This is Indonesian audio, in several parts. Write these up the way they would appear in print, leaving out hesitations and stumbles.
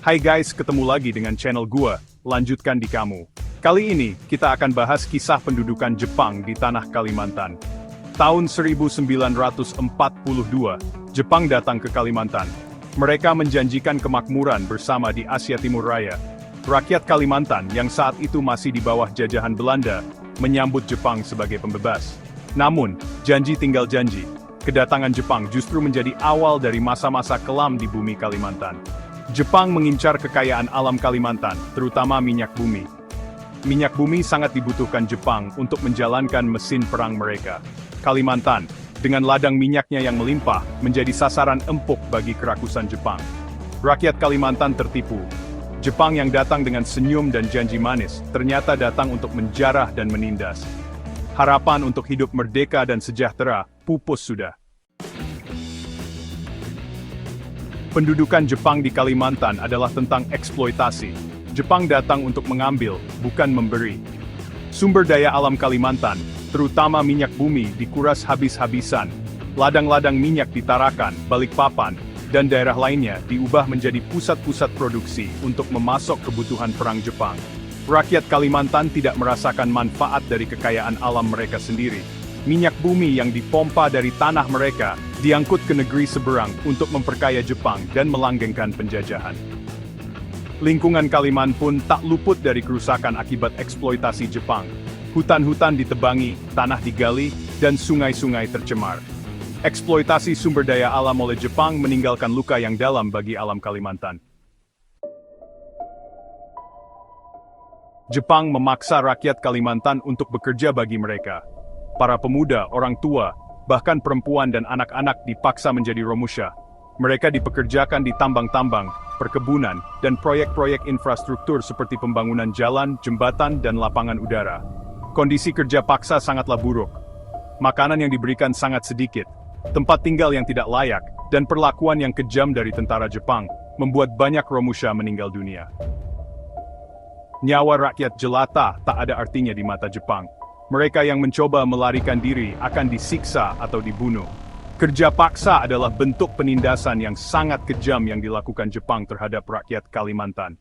Hai guys, ketemu lagi dengan channel gua, lanjutkan di kamu. Kali ini, kita akan bahas kisah pendudukan Jepang di tanah Kalimantan. Tahun 1942, Jepang datang ke Kalimantan. Mereka menjanjikan kemakmuran bersama di Asia Timur Raya. Rakyat Kalimantan yang saat itu masih di bawah jajahan Belanda, menyambut Jepang sebagai pembebas. Namun, janji tinggal janji. Kedatangan Jepang justru menjadi awal dari masa-masa kelam di bumi Kalimantan. Jepang mengincar kekayaan alam Kalimantan, terutama minyak bumi. Minyak bumi sangat dibutuhkan Jepang untuk menjalankan mesin perang mereka. Kalimantan, dengan ladang minyaknya yang melimpah, menjadi sasaran empuk bagi kerakusan Jepang. Rakyat Kalimantan tertipu. Jepang yang datang dengan senyum dan janji manis, ternyata datang untuk menjarah dan menindas. Harapan untuk hidup merdeka dan sejahtera, pupus sudah. Pendudukan Jepang di Kalimantan adalah tentang eksploitasi. Jepang datang untuk mengambil, bukan memberi. Sumber daya alam Kalimantan, terutama minyak bumi, dikuras habis-habisan. Ladang-ladang minyak di Tarakan, Balikpapan, dan daerah lainnya diubah menjadi pusat-pusat produksi untuk memasok kebutuhan perang Jepang. Rakyat Kalimantan tidak merasakan manfaat dari kekayaan alam mereka sendiri. Minyak bumi yang dipompa dari tanah mereka, diangkut ke negeri seberang untuk memperkaya Jepang dan melanggengkan penjajahan. Lingkungan Kalimantan pun tak luput dari kerusakan akibat eksploitasi Jepang. Hutan-hutan ditebangi, tanah digali, dan sungai-sungai tercemar. Eksploitasi sumber daya alam oleh Jepang meninggalkan luka yang dalam bagi alam Kalimantan. Jepang memaksa rakyat Kalimantan untuk bekerja bagi mereka. Para pemuda, orang tua, bahkan perempuan dan anak-anak dipaksa menjadi romusha. Mereka dipekerjakan di tambang-tambang, perkebunan, dan proyek-proyek infrastruktur seperti pembangunan jalan, jembatan, dan lapangan udara. Kondisi kerja paksa sangatlah buruk. Makanan yang diberikan sangat sedikit, tempat tinggal yang tidak layak, dan perlakuan yang kejam dari tentara Jepang, membuat banyak romusha meninggal dunia. Nyawa rakyat jelata tak ada artinya di mata Jepang. Mereka yang mencoba melarikan diri akan disiksa atau dibunuh. Kerja paksa adalah bentuk penindasan yang sangat kejam yang dilakukan Jepang terhadap rakyat Kalimantan.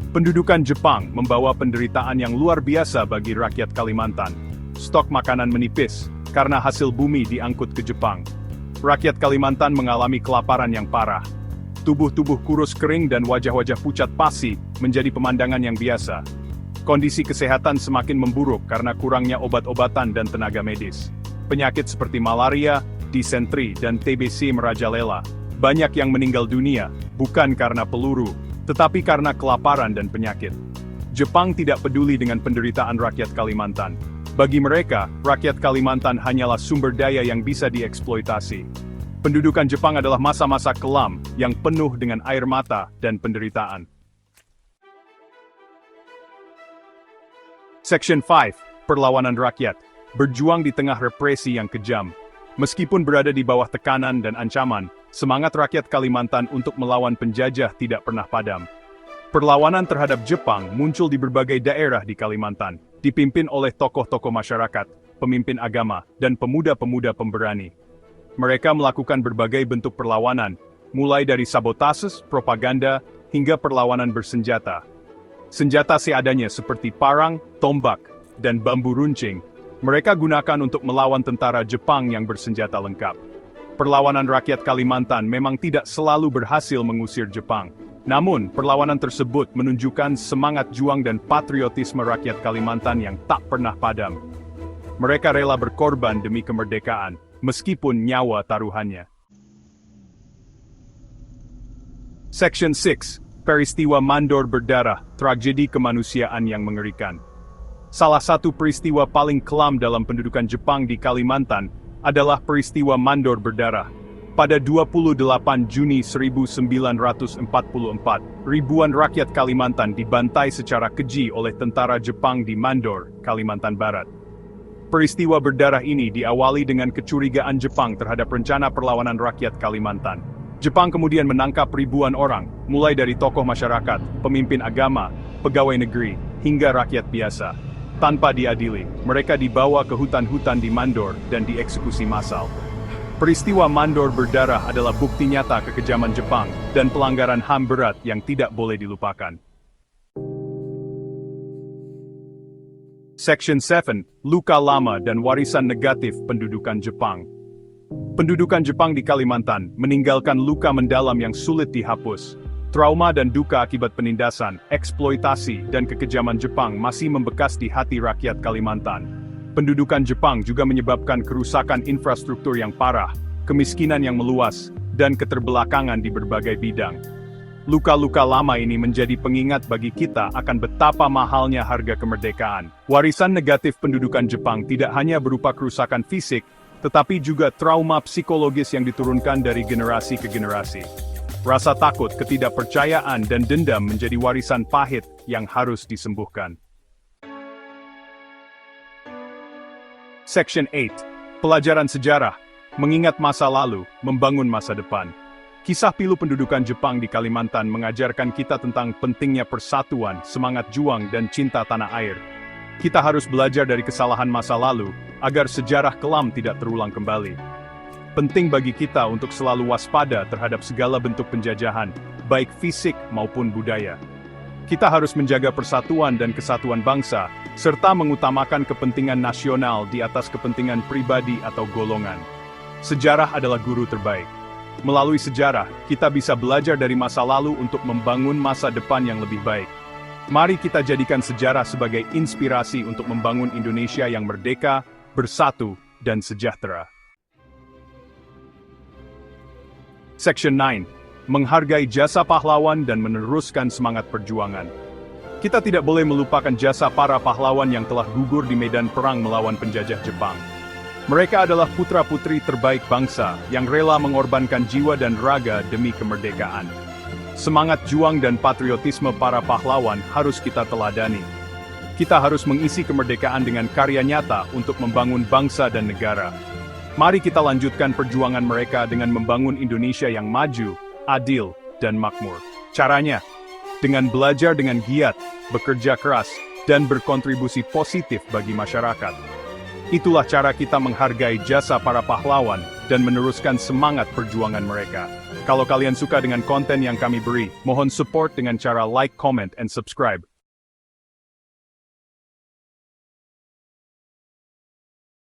Pendudukan Jepang membawa penderitaan yang luar biasa bagi rakyat Kalimantan. Stok makanan menipis, karena hasil bumi diangkut ke Jepang. Rakyat Kalimantan mengalami kelaparan yang parah. Tubuh-tubuh kurus kering dan wajah-wajah pucat pasi menjadi pemandangan yang biasa. Kondisi kesehatan semakin memburuk karena kurangnya obat-obatan dan tenaga medis. Penyakit seperti malaria, disentri, dan TBC merajalela. Banyak yang meninggal dunia, bukan karena peluru, tetapi karena kelaparan dan penyakit. Jepang tidak peduli dengan penderitaan rakyat Kalimantan. Bagi mereka, rakyat Kalimantan hanyalah sumber daya yang bisa dieksploitasi. Pendudukan Jepang adalah masa-masa kelam yang penuh dengan air mata dan penderitaan. Section 5, Perlawanan Rakyat, berjuang di tengah represi yang kejam. Meskipun berada di bawah tekanan dan ancaman, semangat rakyat Kalimantan untuk melawan penjajah tidak pernah padam. Perlawanan terhadap Jepang muncul di berbagai daerah di Kalimantan, dipimpin oleh tokoh-tokoh masyarakat, pemimpin agama, dan pemuda-pemuda pemberani. Mereka melakukan berbagai bentuk perlawanan, mulai dari sabotase, propaganda, hingga perlawanan bersenjata. Senjata seadanya seperti parang, tombak, dan bambu runcing, mereka gunakan untuk melawan tentara Jepang yang bersenjata lengkap. Perlawanan rakyat Kalimantan memang tidak selalu berhasil mengusir Jepang. Namun, perlawanan tersebut menunjukkan semangat juang dan patriotisme rakyat Kalimantan yang tak pernah padam. Mereka rela berkorban demi kemerdekaan, meskipun nyawa taruhannya. Section 6, Peristiwa Mandor Berdarah, tragedi kemanusiaan yang mengerikan. Salah satu peristiwa paling kelam dalam pendudukan Jepang di Kalimantan adalah peristiwa Mandor Berdarah. Pada 28 Juni 1944, ribuan rakyat Kalimantan dibantai secara keji oleh tentara Jepang di Mandor, Kalimantan Barat. Peristiwa berdarah ini diawali dengan kecurigaan Jepang terhadap rencana perlawanan rakyat Kalimantan. Jepang kemudian menangkap ribuan orang, mulai dari tokoh masyarakat, pemimpin agama, pegawai negeri, hingga rakyat biasa. Tanpa diadili, mereka dibawa ke hutan-hutan di Mandor dan dieksekusi massal. Peristiwa mandor berdarah adalah bukti nyata kekejaman Jepang dan pelanggaran HAM berat yang tidak boleh dilupakan. Section 7, Luka Lama dan Warisan Negatif Pendudukan Jepang. Pendudukan Jepang di Kalimantan meninggalkan luka mendalam yang sulit dihapus. Trauma dan duka akibat penindasan, eksploitasi, dan kekejaman Jepang masih membekas di hati rakyat Kalimantan. Pendudukan Jepang juga menyebabkan kerusakan infrastruktur yang parah, kemiskinan yang meluas, dan keterbelakangan di berbagai bidang. Luka-luka lama ini menjadi pengingat bagi kita akan betapa mahalnya harga kemerdekaan. Warisan negatif pendudukan Jepang tidak hanya berupa kerusakan fisik, tetapi juga trauma psikologis yang diturunkan dari generasi ke generasi. Rasa takut, ketidakpercayaan, dan dendam menjadi warisan pahit yang harus disembuhkan. Section 8. Pelajaran sejarah, mengingat masa lalu, membangun masa depan. Kisah pilu pendudukan Jepang di Kalimantan mengajarkan kita tentang pentingnya persatuan, semangat juang, dan cinta tanah air. Kita harus belajar dari kesalahan masa lalu, agar sejarah kelam tidak terulang kembali. Penting bagi kita untuk selalu waspada terhadap segala bentuk penjajahan, baik fisik maupun budaya. Kita harus menjaga persatuan dan kesatuan bangsa, serta mengutamakan kepentingan nasional di atas kepentingan pribadi atau golongan. Sejarah adalah guru terbaik. Melalui sejarah, kita bisa belajar dari masa lalu untuk membangun masa depan yang lebih baik. Mari kita jadikan sejarah sebagai inspirasi untuk membangun Indonesia yang merdeka, bersatu, dan sejahtera. Section 9. Menghargai jasa pahlawan dan meneruskan semangat perjuangan. Kita tidak boleh melupakan jasa para pahlawan yang telah gugur di medan perang melawan penjajah Jepang. Mereka adalah putra-putri terbaik bangsa yang rela mengorbankan jiwa dan raga demi kemerdekaan. Semangat juang dan patriotisme para pahlawan harus kita teladani. Kita harus mengisi kemerdekaan dengan karya nyata untuk membangun bangsa dan negara. Mari kita lanjutkan perjuangan mereka dengan membangun Indonesia yang maju, adil, dan makmur. Caranya, dengan belajar dengan giat, bekerja keras, dan berkontribusi positif bagi masyarakat. Itulah cara kita menghargai jasa para pahlawan dan meneruskan semangat perjuangan mereka. Kalau kalian suka dengan konten yang kami beri, mohon support dengan cara like, comment, and subscribe.